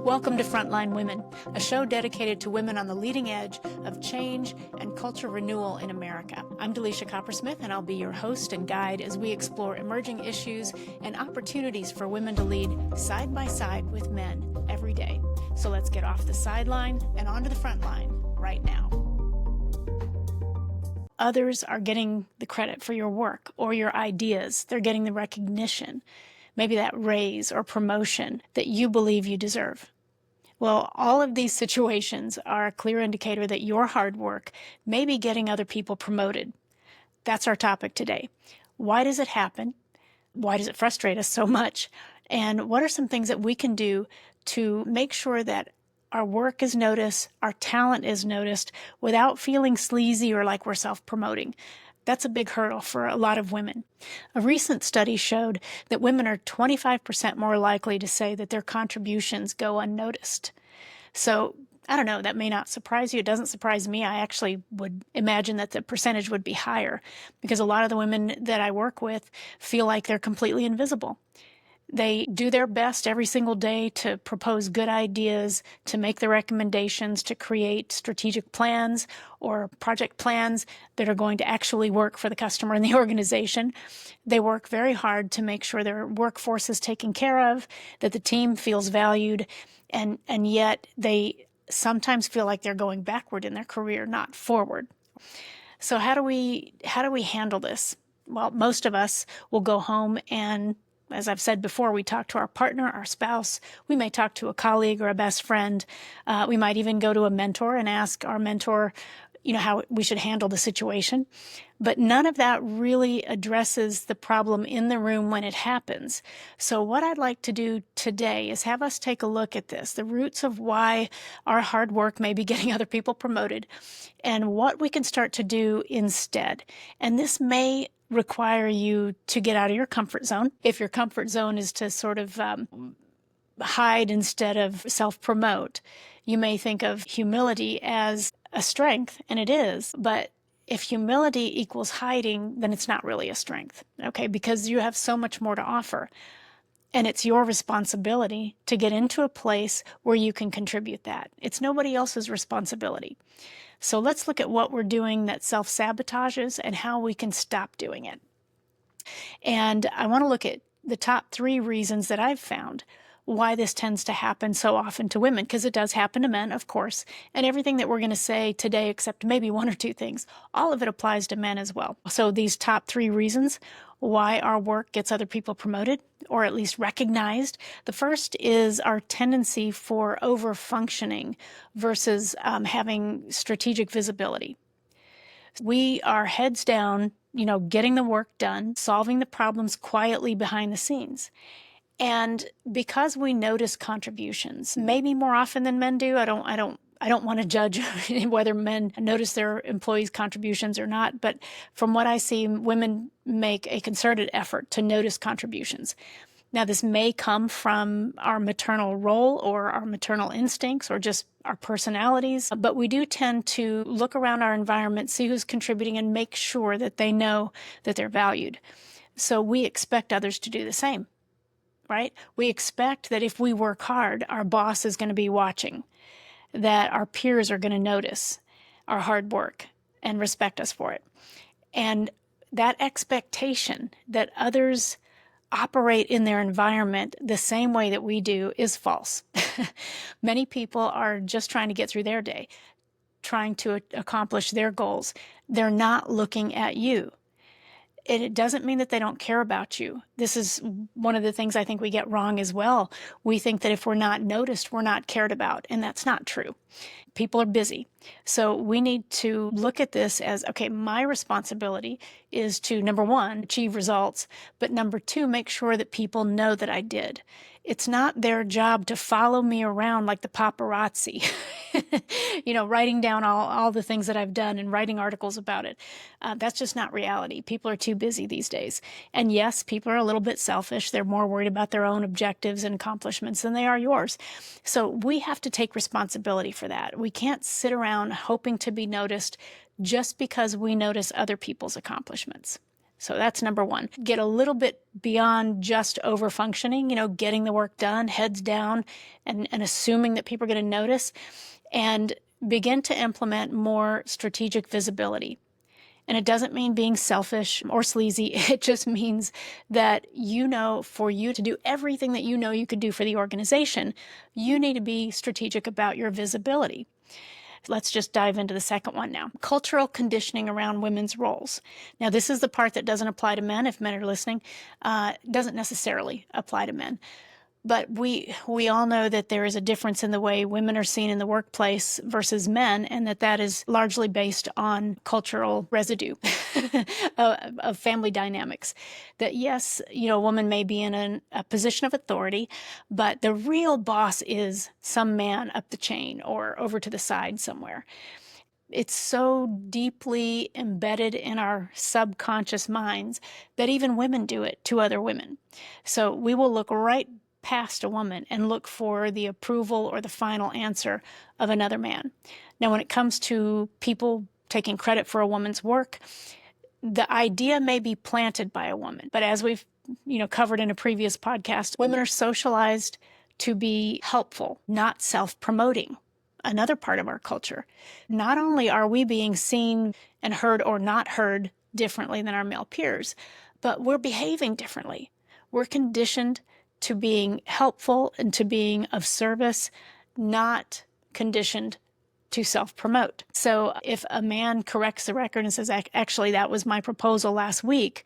Welcome to Frontline Women, a show dedicated to women on the leading edge of change and culture renewal in America. I'm Dalisia Coppersmith, and I'll be your host and guide as we explore emerging issues and opportunities for women to lead side by side with men every day. So let's get off the sideline and onto the front line right now. Others are getting the credit for your work or your ideas. They're getting the recognition, maybe that raise or promotion that you believe you deserve. Well, all of these situations are a clear indicator that your hard work may be getting other people promoted. That's our topic today. Why does it happen? Why does it frustrate us so much? And what are some things that we can do to make sure that our work is noticed, our talent is noticed, without feeling sleazy or like we're self-promoting? That's a big hurdle for a lot of women. A recent study showed that women are 25% more likely to say that their contributions go unnoticed. So, I don't know, that may not surprise you. It doesn't surprise me. I actually would imagine that the percentage would be higher because a lot of the women that I work with feel like they're completely invisible. They do their best every single day to propose good ideas, to make the recommendations, to create strategic plans or project plans that are going to actually work for the customer and the organization. They work very hard to make sure their workforce is taken care of, that the team feels valued, and yet they sometimes feel like they're going backward in their career, not forward. So how do we handle this? Well, most of us will go home and, as I've said before, we talk to our partner, our spouse. We may talk to a colleague or a best friend. We might even go to a mentor and ask our mentor, how we should handle the situation. But none of that really addresses the problem in the room when it happens. So what I'd like to do today is have us take a look at this, the roots of why our hard work may be getting other people promoted, and what we can start to do instead. And this may require you to get out of your comfort zone. If your comfort zone is to sort of hide instead of self-promote, you may think of humility as a strength, and it is, but if humility equals hiding, then it's not really a strength, okay? Because you have so much more to offer, and it's your responsibility to get into a place where you can contribute that. It's nobody else's responsibility. So let's look at what we're doing that self-sabotages and how we can stop doing it. And I want to look at the top 3 reasons that I've found why this tends to happen so often to women, because it does happen to men, of course. And everything that we're going to say today, except maybe 1 or 2 things, all of it applies to men as well. So these top 3 reasons why our work gets other people promoted, or at least recognized. The first is our tendency for over-functioning versus having strategic visibility. We are heads down, getting the work done, solving the problems quietly behind the scenes. And because we notice contributions, maybe more often than men do, I don't want to judge whether men notice their employees' contributions or not, but from what I see, women make a concerted effort to notice contributions. Now, this may come from our maternal role or our maternal instincts or just our personalities, but we do tend to look around our environment, see who's contributing, and make sure that they know that they're valued. So we expect others to do the same, right? We expect that if we work hard, our boss is going to be watching, that our peers are going to notice our hard work and respect us for it. And that expectation that others operate in their environment the same way that we do is false. Many people are just trying to get through their day, trying to accomplish their goals. They're not looking at you. And it doesn't mean that they don't care about you. This is one of the things I think we get wrong as well. We think that if we're not noticed, we're not cared about, and that's not true. People are busy. So we need to look at this as, okay, my responsibility is to, number 1, achieve results, but number 2, make sure that people know that I did. It's not their job to follow me around like the paparazzi, writing down all the things that I've done and writing articles about it. That's just not reality. People are too busy these days. And yes, people are a little bit selfish. They're more worried about their own objectives and accomplishments than they are yours. So we have to take responsibility for that. We can't sit around hoping to be noticed just because we notice other people's accomplishments. So that's number one. Get a little bit beyond just over-functioning, getting the work done, heads down, and assuming that people are going to notice, and begin to implement more strategic visibility. And it doesn't mean being selfish or sleazy. It just means that, for you to do everything that you could do for the organization, you need to be strategic about your visibility. Let's just dive into the second one now. Cultural conditioning around women's roles. Now, this is the part that doesn't apply to men. If men are listening, doesn't necessarily apply to men. But we all know that there is a difference in the way women are seen in the workplace versus men, and that is largely based on cultural residue of family dynamics. That yes, a woman may be in a position of authority, but the real boss is some man up the chain or over to the side somewhere. It's so deeply embedded in our subconscious minds that even women do it to other women. So we will look right past a woman and look for the approval or the final answer of another man. Now, when it comes to people taking credit for a woman's work, the idea may be planted by a woman, but as we've covered in a previous podcast, women are socialized to be helpful, not self-promoting. Another part of our culture. Not only are we being seen and heard or not heard differently than our male peers, but we're behaving differently. We're conditioned to being helpful and to being of service, not conditioned to self-promote. So if a man corrects the record and says, actually, that was my proposal last week,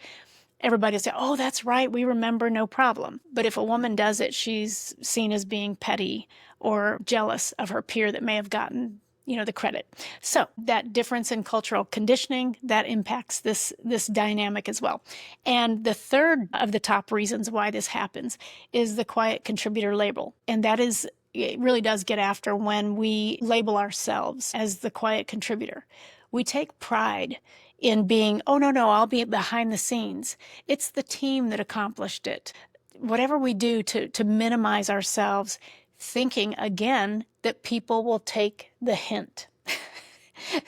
everybody will say, oh, that's right, we remember, no problem. But if a woman does it, she's seen as being petty or jealous of her peer that may have gotten the credit. So that difference in cultural conditioning, that impacts this dynamic as well. And the third of the top reasons why this happens is the quiet contributor label. And it really does get after when we label ourselves as the quiet contributor. We take pride in being, oh, no, I'll be behind the scenes. It's the team that accomplished it. Whatever we do to minimize ourselves, thinking again that people will take the hint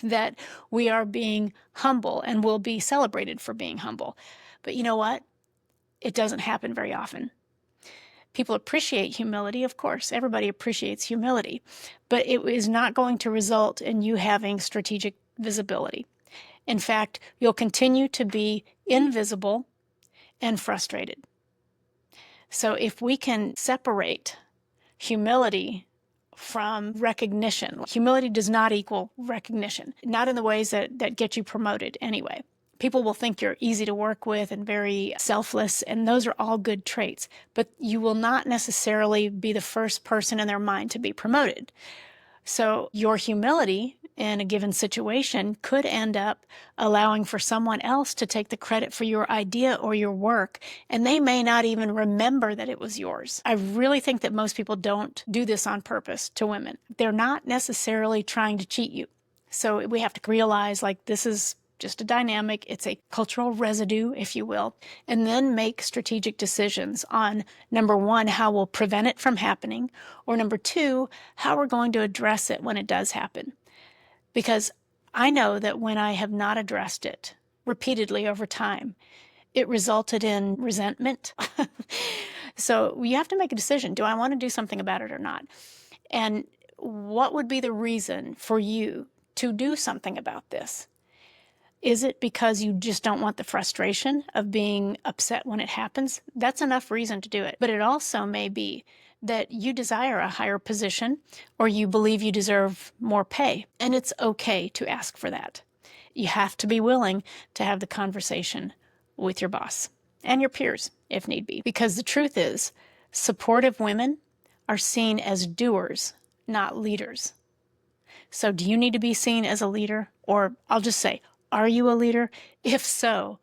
that we are being humble and will be celebrated for being humble. But you know what? It doesn't happen very often. People appreciate humility, of course. Everybody appreciates humility, but it is not going to result in you having strategic visibility. In fact, you'll continue to be invisible and frustrated. So if we can separate humility from recognition. Humility does not equal recognition, not in the ways that get you promoted anyway. People will think you're easy to work with and very selfless, and those are all good traits, but you will not necessarily be the first person in their mind to be promoted. So your humility in a given situation could end up allowing for someone else to take the credit for your idea or your work, and they may not even remember that it was yours. I really think that most people don't do this on purpose to women. They're not necessarily trying to cheat you. So we have to realize, this is just a dynamic. It's a cultural residue, if you will, and then make strategic decisions on, number one, how we'll prevent it from happening, or number two, how we're going to address it when it does happen. Because I know that when I have not addressed it repeatedly over time, it resulted in resentment. So you have to make a decision. Do I want to do something about it or not? And what would be the reason for you to do something about this? Is it because you just don't want the frustration of being upset when it happens? That's enough reason to do it. But it also may be that you desire a higher position or you believe you deserve more pay, and it's okay to ask for that. You have to be willing to have the conversation with your boss and your peers if need be, because the truth is, supportive women are seen as doers, not leaders. So do you need to be seen as a leader? Or I'll just say, are you a leader? If so,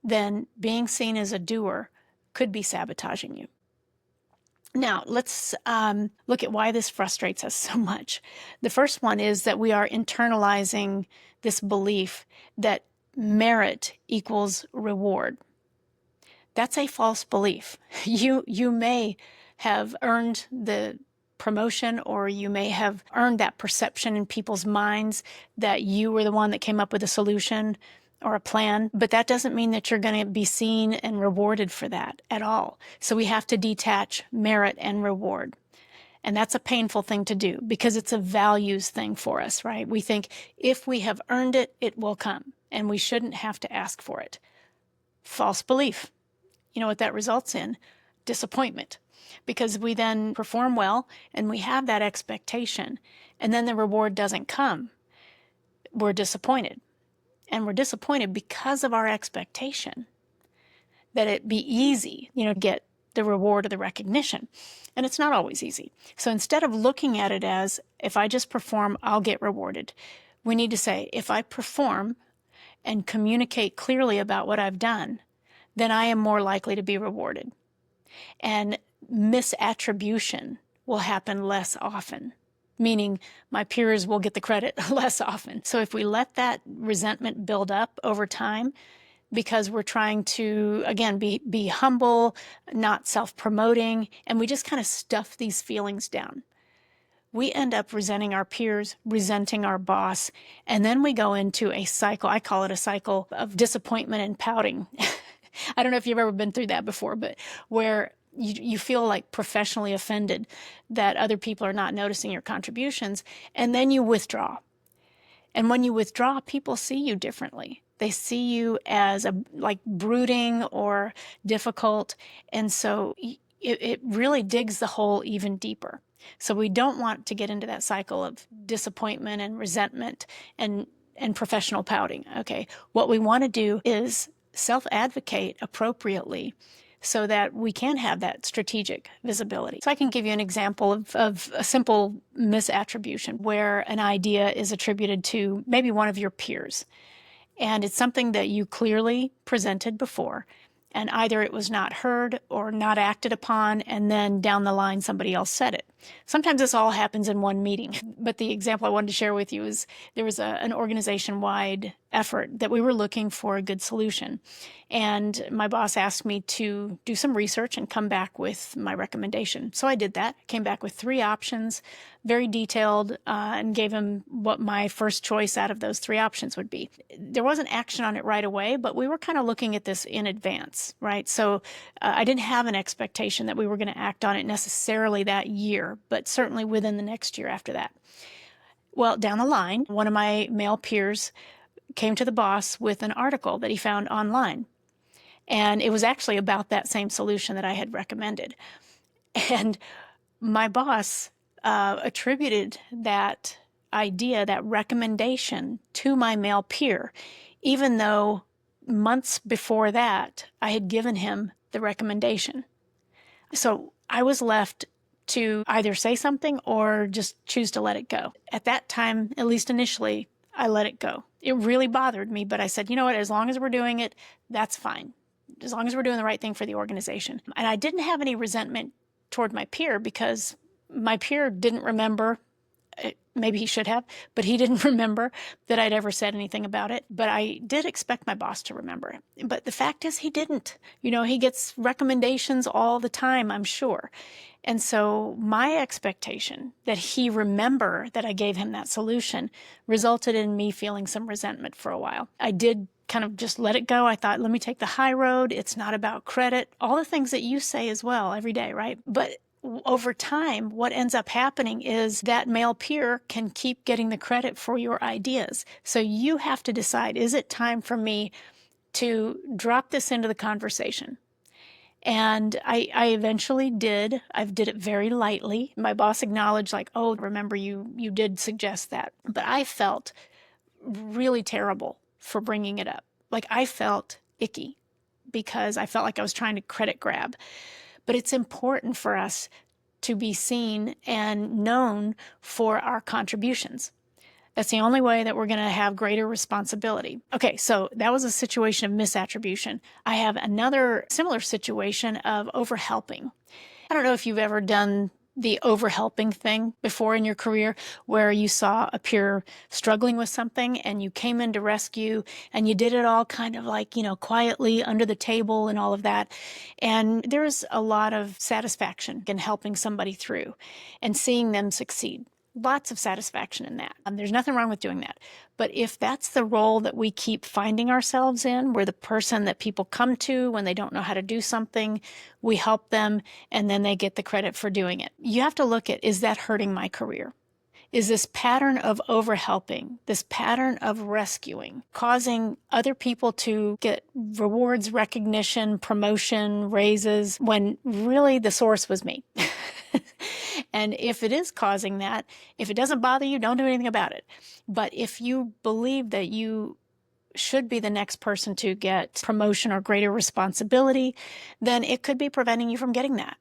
then being seen as a doer could be sabotaging you. Now, let's look at why this frustrates us so much. The first one is that we are internalizing this belief that merit equals reward. That's a false belief. You may have earned the promotion, or you may have earned that perception in people's minds that you were the one that came up with a solution, or a plan, but that doesn't mean that you're going to be seen and rewarded for that at all. So we have to detach merit and reward. And that's a painful thing to do because it's a values thing for us, right? We think if we have earned it, it will come, and we shouldn't have to ask for it. False belief. You know what that results in? Disappointment. Because we then perform well and we have that expectation, and then the reward doesn't come. We're disappointed. And we're disappointed because of our expectation that it be easy, to get the reward or the recognition. And it's not always easy. So instead of looking at it as, if I just perform, I'll get rewarded, we need to say, if I perform and communicate clearly about what I've done, then I am more likely to be rewarded. And misattribution will happen less often, meaning my peers will get the credit less often. So if we let that resentment build up over time, because we're trying to, again, be humble, not self-promoting, and we just kind of stuff these feelings down, we end up resenting our peers, resenting our boss, and then we go into a cycle. I call it a cycle of disappointment and pouting. I don't know if you've ever been through that before, but where you feel like professionally offended that other people are not noticing your contributions, and then you withdraw. And when you withdraw, people see you differently. They see you as like brooding or difficult, and so it really digs the hole even deeper. So we don't want to get into that cycle of disappointment and resentment and professional pouting. Okay, what we want to do is self-advocate appropriately so that we can have that strategic visibility. So I can give you an example of a simple misattribution where an idea is attributed to maybe one of your peers. And it's something that you clearly presented before, and either it was not heard or not acted upon, and then down the line somebody else said it. Sometimes this all happens in one meeting, but the example I wanted to share with you is there was an organization-wide effort that we were looking for a good solution. And my boss asked me to do some research and come back with my recommendation. So I did that, came back with 3 options, very detailed, and gave him what my first choice out of those 3 options would be. There wasn't action on it right away, but we were kind of looking at this in advance, right? So I didn't have an expectation that we were going to act on it necessarily that year, but certainly within the next year after that. Well, down the line, one of my male peers came to the boss with an article that he found online. And it was actually about that same solution that I had recommended. And my boss attributed that idea, that recommendation, to my male peer, even though months before that, I had given him the recommendation. So I was left to either say something or just choose to let it go. At that time, at least initially, I let it go. It really bothered me, but I said, you know what, as long as we're doing it, that's fine. As long as we're doing the right thing for the organization. And I didn't have any resentment toward my peer because my peer didn't remember. Maybe he should have, but he didn't remember that I'd ever said anything about it. But I did expect my boss to remember it. But the fact is he didn't. He gets recommendations all the time, I'm sure. And so my expectation that he remember that I gave him that solution resulted in me feeling some resentment for a while. I did kind of just let it go. I thought, let me take the high road. It's not about credit. All the things that you say as well every day, right? But over time, what ends up happening is that male peer can keep getting the credit for your ideas. So you have to decide, is it time for me to drop this into the conversation? And I eventually did. I did it very lightly. My boss acknowledged, like, oh, remember you did suggest that. But I felt really terrible for bringing it up. Like, I felt icky because I felt like I was trying to credit grab. But it's important for us to be seen and known for our contributions. That's the only way that we're going to have greater responsibility. Okay, so that was a situation of misattribution. I have another similar situation of overhelping. I don't know if you've ever done the overhelping thing before in your career, where you saw a peer struggling with something and you came in to rescue, and you did it all kind of like, quietly under the table and all of that. And there's a lot of satisfaction in helping somebody through and seeing them succeed. Lots of satisfaction in that. There's nothing wrong with doing that. But if that's the role that we keep finding ourselves in, we're the person that people come to when they don't know how to do something, we help them, and then they get the credit for doing it. You have to look at, is that hurting my career? Is this pattern of overhelping, this pattern of rescuing, causing other people to get rewards, recognition, promotion, raises, when really the source was me? And if it is causing that, if it doesn't bother you, don't do anything about it. But if you believe that you should be the next person to get promotion or greater responsibility, then it could be preventing you from getting that.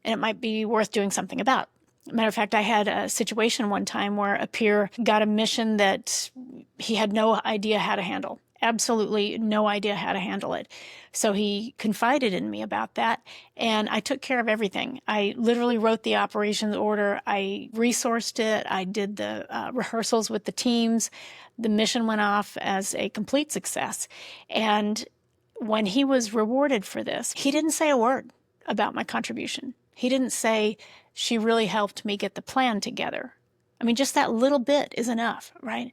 And it might be worth doing something about. Matter of fact, I had a situation one time where a peer got a mission that he had no idea how to handle. Absolutely no idea how to handle it. So he confided in me about that, and I took care of everything. I literally wrote the operations order. I resourced it. I did the rehearsals with the teams. The mission went off as a complete success. And when he was rewarded for this, he didn't say a word about my contribution. He didn't say, she really helped me get the plan together. I mean, just that little bit is enough, right?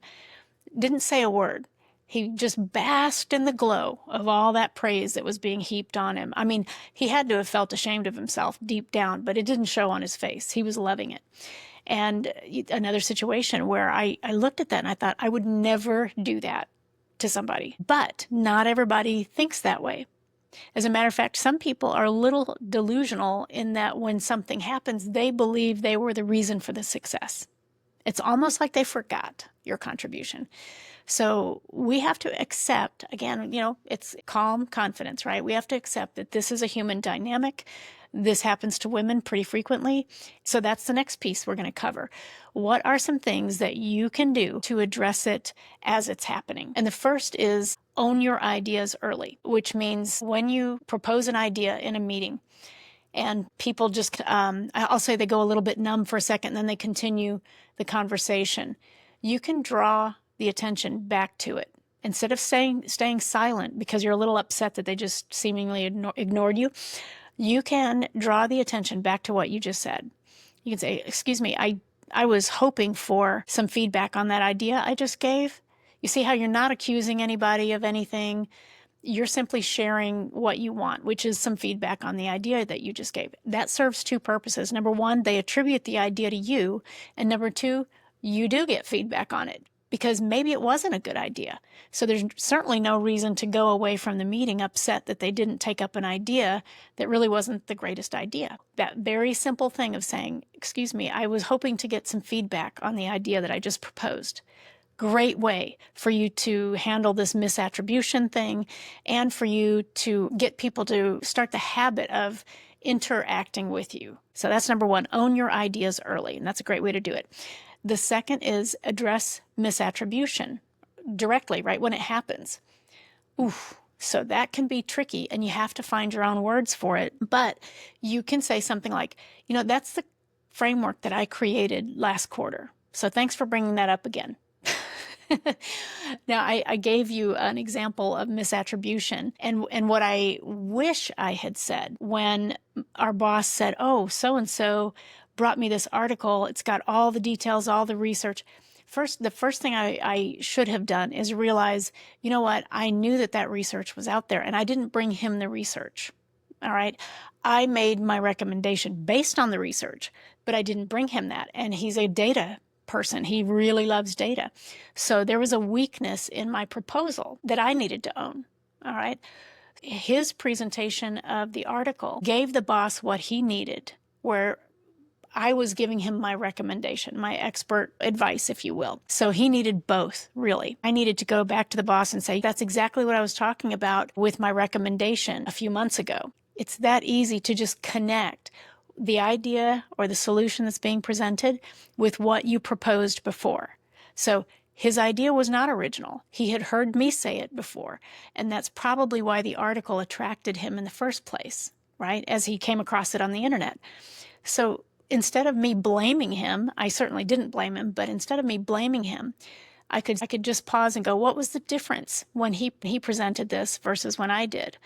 Didn't say a word. He just basked in the glow of all that praise that was being heaped on him. I mean, he had to have felt ashamed of himself deep down, but it didn't show on his face. He was loving it. And another situation where I looked at that and I thought, I would never do that to somebody. But not everybody thinks that way. As a matter of fact, some people are a little delusional in that when something happens, they believe they were the reason for the success. It's almost like they forgot your contribution. So we have to accept, again, it's calm confidence, right? We have to accept that this is a human dynamic. This happens to women pretty frequently. So that's the next piece we're going to cover. What are some things that you can do to address it as it's happening? And the first is own your ideas early, which means when you propose an idea in a meeting and people just, I'll say they go a little bit numb for a second, and then they continue the conversation, you can draw the attention back to it. Instead of staying silent because you're a little upset that they just seemingly ignored you, you can draw the attention back to what you just said. You can say, excuse me, I was hoping for some feedback on that idea I just gave. You see how you're not accusing anybody of anything. You're simply sharing what you want, which is some feedback on the idea that you just gave. That serves two purposes. Number one, they attribute the idea to you. And number two, you do get feedback on it because maybe it wasn't a good idea. So there's certainly no reason to go away from the meeting upset that they didn't take up an idea that really wasn't the greatest idea. That very simple thing of saying, excuse me, I was hoping to get some feedback on the idea that I just proposed. Great way for you to handle this misattribution thing and for you to get people to start the habit of interacting with you. So that's number one, own your ideas early, and that's a great way to do it. The second is address misattribution directly, right when it happens. Oof. So that can be tricky, and you have to find your own words for it. But you can say something like, that's the framework that I created last quarter. So thanks for bringing that up again. Now, I gave you an example of misattribution and what I wish I had said when our boss said, oh, so-and-so brought me this article. It's got all the details, all the research. The first thing I should have done is realize, you know what? I knew that research was out there and I didn't bring him the research. All right. I made my recommendation based on the research, but I didn't bring him that. And he's a data person. He really loves data. So there was a weakness in my proposal that I needed to own. All right. His presentation of the article gave the boss what he needed, where I was giving him my recommendation, my expert advice, if you will. So he needed both, really. I needed to go back to the boss and say, that's exactly what I was talking about with my recommendation a few months ago. It's that easy to just connect the idea or the solution that's being presented with what you proposed before. So his idea was not original. He had heard me say it before. And that's probably why the article attracted him in the first place, right? As he came across it on the internet. So instead of me blaming him, I certainly didn't blame him, but instead of me blaming him, I could just pause and go, what was the difference when he presented this versus when I did?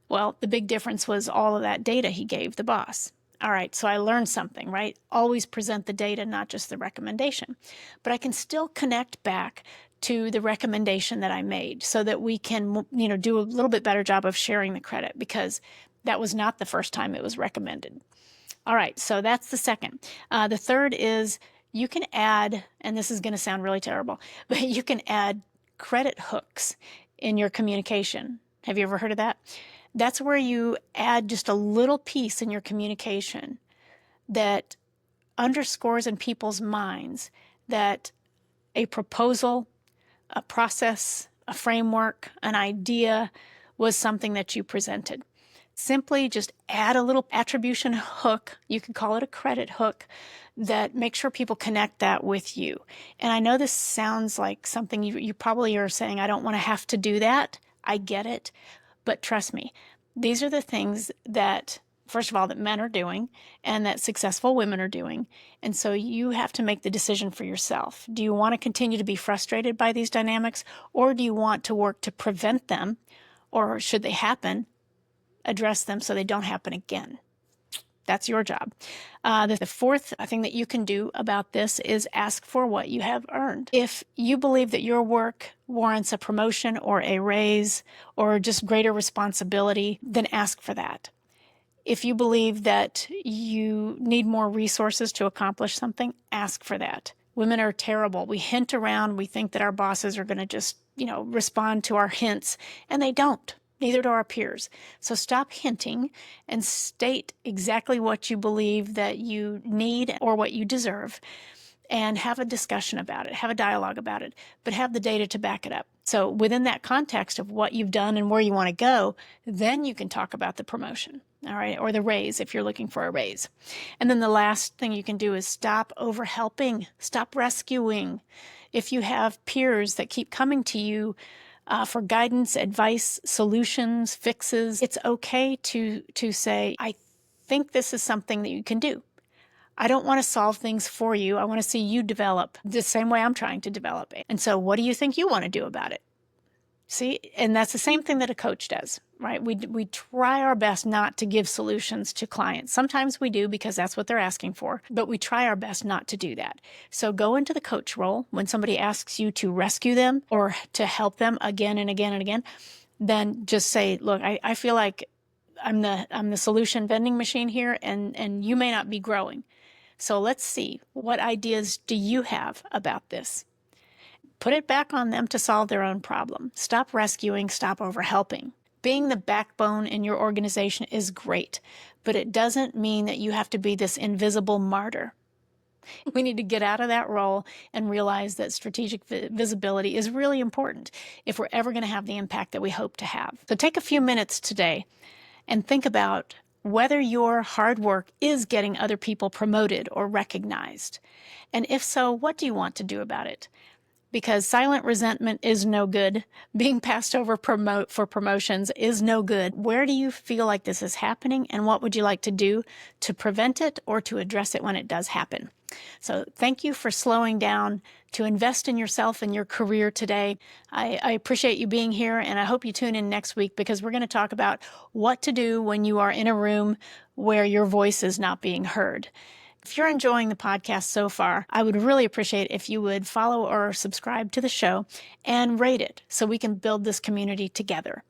Well, the big difference was all of that data he gave the boss. All right, so I learned something, right? Always present the data, not just the recommendation. But I can still connect back to the recommendation that I made so that we can, do a little bit better job of sharing the credit, because that was not the first time it was recommended. All right, so that's the second. The third is you can add, and this is going to sound really terrible, but you can add credit hooks in your communication. Have you ever heard of that? That's where you add just a little piece in your communication that underscores in people's minds that a proposal, a process, a framework, an idea was something that you presented. Simply just add a little attribution hook, you could call it a credit hook, that makes sure people connect that with you. And I know this sounds like something you probably are saying, I don't want to have to do that. I get it. But trust me, these are the things that, first of all, that men are doing and that successful women are doing. And so you have to make the decision for yourself. Do you want to continue to be frustrated by these dynamics, or do you want to work to prevent them, or should they happen, address them so they don't happen again? That's your job. The fourth thing that you can do about this is ask for what you have earned. If you believe that your work warrants a promotion or a raise or just greater responsibility, then ask for that. If you believe that you need more resources to accomplish something, ask for that. Women are terrible. We hint around. We think that our bosses are going to just, respond to our hints, and they don't. Neither do our peers. So stop hinting and state exactly what you believe that you need or what you deserve, and have a discussion about it, have a dialogue about it, but have the data to back it up. So within that context of what you've done and where you want to go, then you can talk about the promotion, all right, or the raise if you're looking for a raise. And then the last thing you can do is stop over-helping, stop rescuing. If you have peers that keep coming to you for guidance, advice, solutions, fixes, it's okay to say, I think this is something that you can do. I don't want to solve things for you. I want to see you develop the same way I'm trying to develop it. And so what do you think you want to do about it? See, and that's the same thing that a coach does, right? We try our best not to give solutions to clients. Sometimes we do because that's what they're asking for, but we try our best not to do that. So go into the coach role when somebody asks you to rescue them or to help them again and again and again. Then just say, look, I feel like I'm the solution vending machine here, and you may not be growing. So let's see, what ideas do you have about this? Put it back on them to solve their own problem. Stop rescuing, stop over-helping. Being the backbone in your organization is great, but it doesn't mean that you have to be this invisible martyr. We need to get out of that role and realize that strategic visibility is really important if we're ever going to have the impact that we hope to have. So take a few minutes today and think about whether your hard work is getting other people promoted or recognized. And if so, what do you want to do about it? Because silent resentment is no good. Being passed over for promotions is no good. Where do you feel like this is happening, and what would you like to do to prevent it or to address it when it does happen? So thank you for slowing down to invest in yourself and your career today. I appreciate you being here, and I hope you tune in next week, because we're going to talk about what to do when you are in a room where your voice is not being heard. If you're enjoying the podcast so far, I would really appreciate if you would follow or subscribe to the show and rate it so we can build this community together.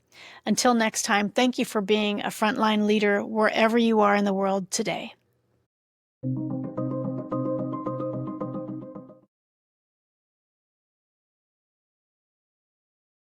Until next time, thank you for being a frontline leader wherever you are in the world today.